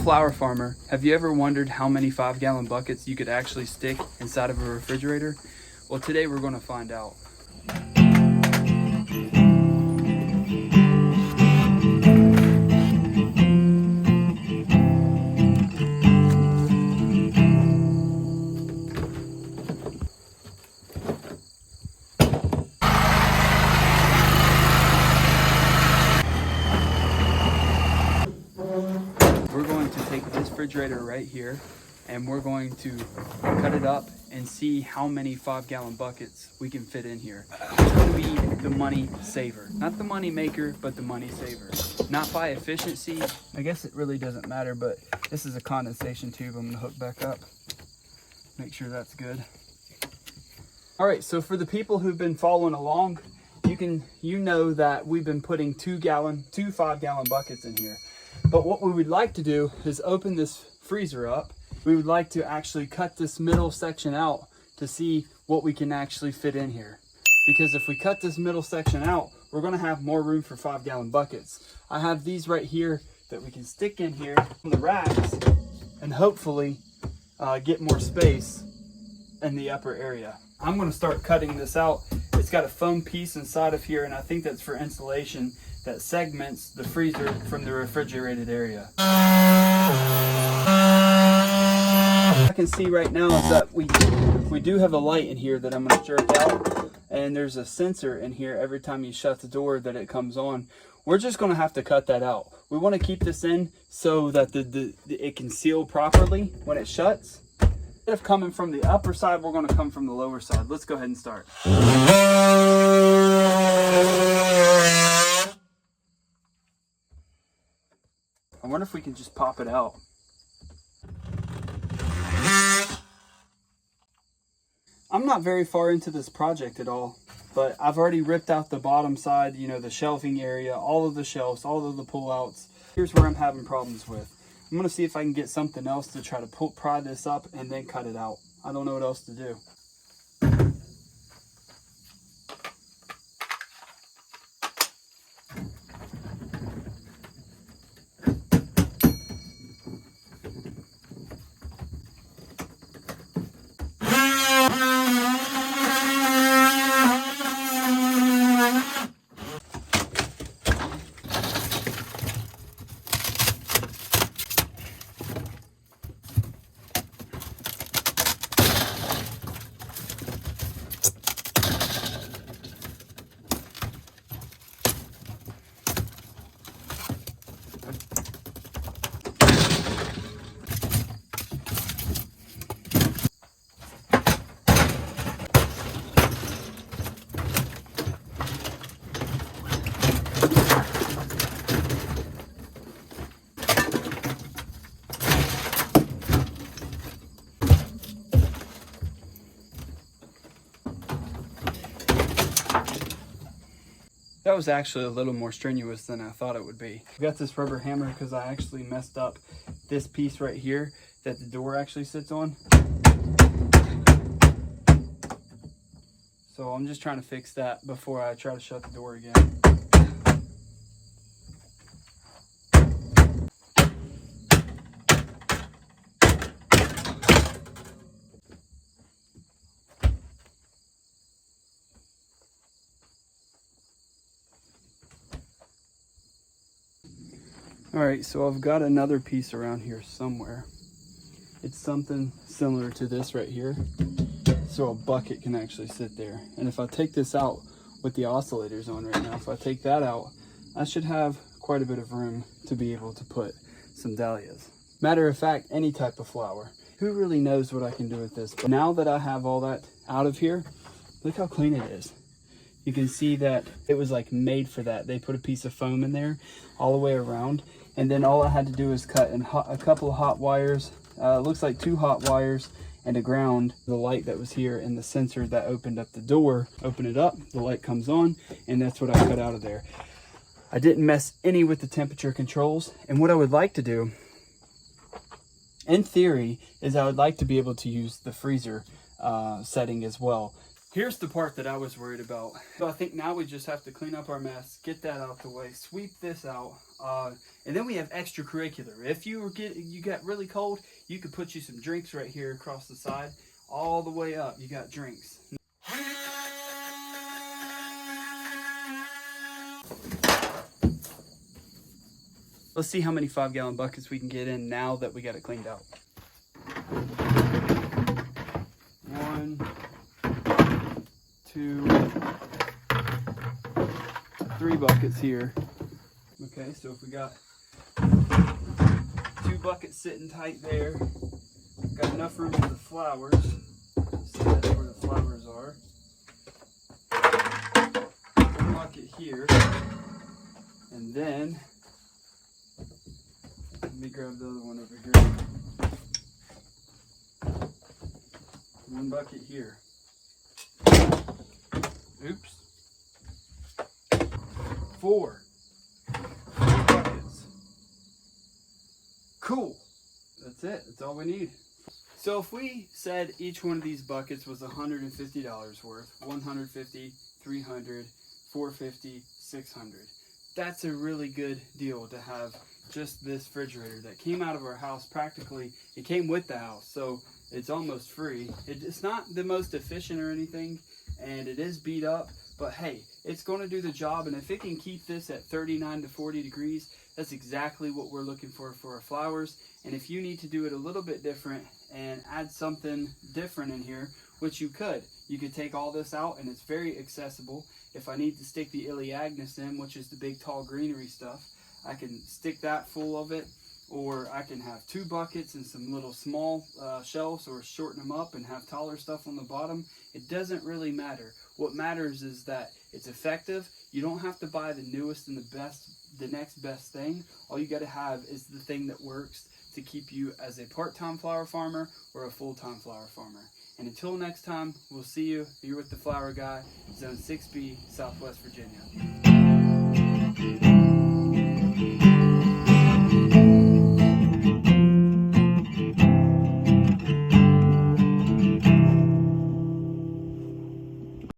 flower farmer, have you ever wondered how many 5-gallon buckets you could actually stick inside of a refrigerator? Well, today we're going to find out. We're going to take this refrigerator right here and we're going to cut it up and see how many 5-gallon buckets we can fit in here. It's going to be the money saver. Not the money maker, but the money saver. Not by efficiency. I guess it really doesn't matter, but this is a condensation tube I'm going to hook back up. Make sure that's good. All right, so for the people who've been following along, you know that we've been putting two 5-gallon buckets in here. But what we would like to do is open this freezer up. We would like to actually cut this middle section out to see what we can actually fit in here. Because if we cut this middle section out, we're gonna have more room for 5-gallon buckets. I have these right here that we can stick in here on the racks and hopefully get more space in the upper area. I'm gonna start cutting this out. It's got a foam piece inside of here and I think that's for insulation that segments the freezer from the refrigerated area. I can see right now is that we do have a light in here that I'm going to jerk out, and there's a sensor in here every time you shut the door that it comes on. We're just going to have to cut that out. We want to keep this in so that it can seal properly when it shuts. Instead of coming from the upper side, we're going to come from the lower side. Let's go ahead and start. I wonder if we can just pop it out. I'm not very far into this project at all, but I've already ripped out the bottom side, you know, the shelving area, all of the shelves, all of the pullouts. Here's where I'm having problems with. I'm going to see if I can get something else to try to pry this up and then cut it out. I don't know what else to do. That was actually a little more strenuous than I thought it would be. I got this rubber hammer because I actually messed up this piece right here that the door actually sits on. So I'm just trying to fix that before I try to shut the door again. All right, so I've got another piece around here somewhere. It's something similar to this right here. So a bucket can actually sit there. And if I take this out with the oscillators on right now, if I take that out, I should have quite a bit of room to be able to put some dahlias. Matter of fact, any type of flower. Who really knows what I can do with this? But now that I have all that out of here, look how clean it is. You can see that it was like made for that. They put a piece of foam in there all the way around. And then all I had to do is cut in a couple of hot wires. It looks like 2 hot wires and a ground. The light that was here and the sensor that opened up the door, open it up, the light comes on, and that's what I cut out of there. I didn't mess any with the temperature controls. And what I would like to do, in theory, is I would like to be able to use the freezer setting as well. Here's the part that I was worried about. So I think now we just have to clean up our mess, get that out the way, sweep this out, and then we have extracurricular. If you got really cold, you could put you some drinks right here across the side, all the way up. You got drinks. Let's see how many 5-gallon buckets we can get in now that we got it cleaned out. 1, 2, 3 buckets here. Okay, so if we got 2 buckets sitting tight there, got enough room for the flowers. See, that's where the flowers are. 1 bucket here, and then let me grab the other one over here. 1 bucket here. Oops. 4 buckets. Cool. That's it. That's all we need. So if we said each one of these buckets was $150 worth, 150, 300, 450, 600. That's a really good deal to have just this refrigerator that came out of our house. Practically, it came with the house, so it's almost free. It's not the most efficient or anything, and it is beat up, but hey, it's going to do the job. And if it can keep this at 39 to 40 degrees, that's exactly what we're looking for our flowers. And if you need to do it a little bit different and add something different in here, which you could take all this out, and it's very accessible. If I need to stick the Iliagnus in, which is the big tall greenery stuff, I can stick that full of it, or I can have 2 buckets and some little small shelves, or shorten them up and have taller stuff on the bottom. It doesn't really matter. What matters is that it's effective. You don't have to buy the newest and the next best thing. All you got to have is the thing that works to keep you as a part-time flower farmer or a full-time flower farmer. And until next time, we'll see you. You're with the Flower Guy, Zone 6B, Southwest Virginia.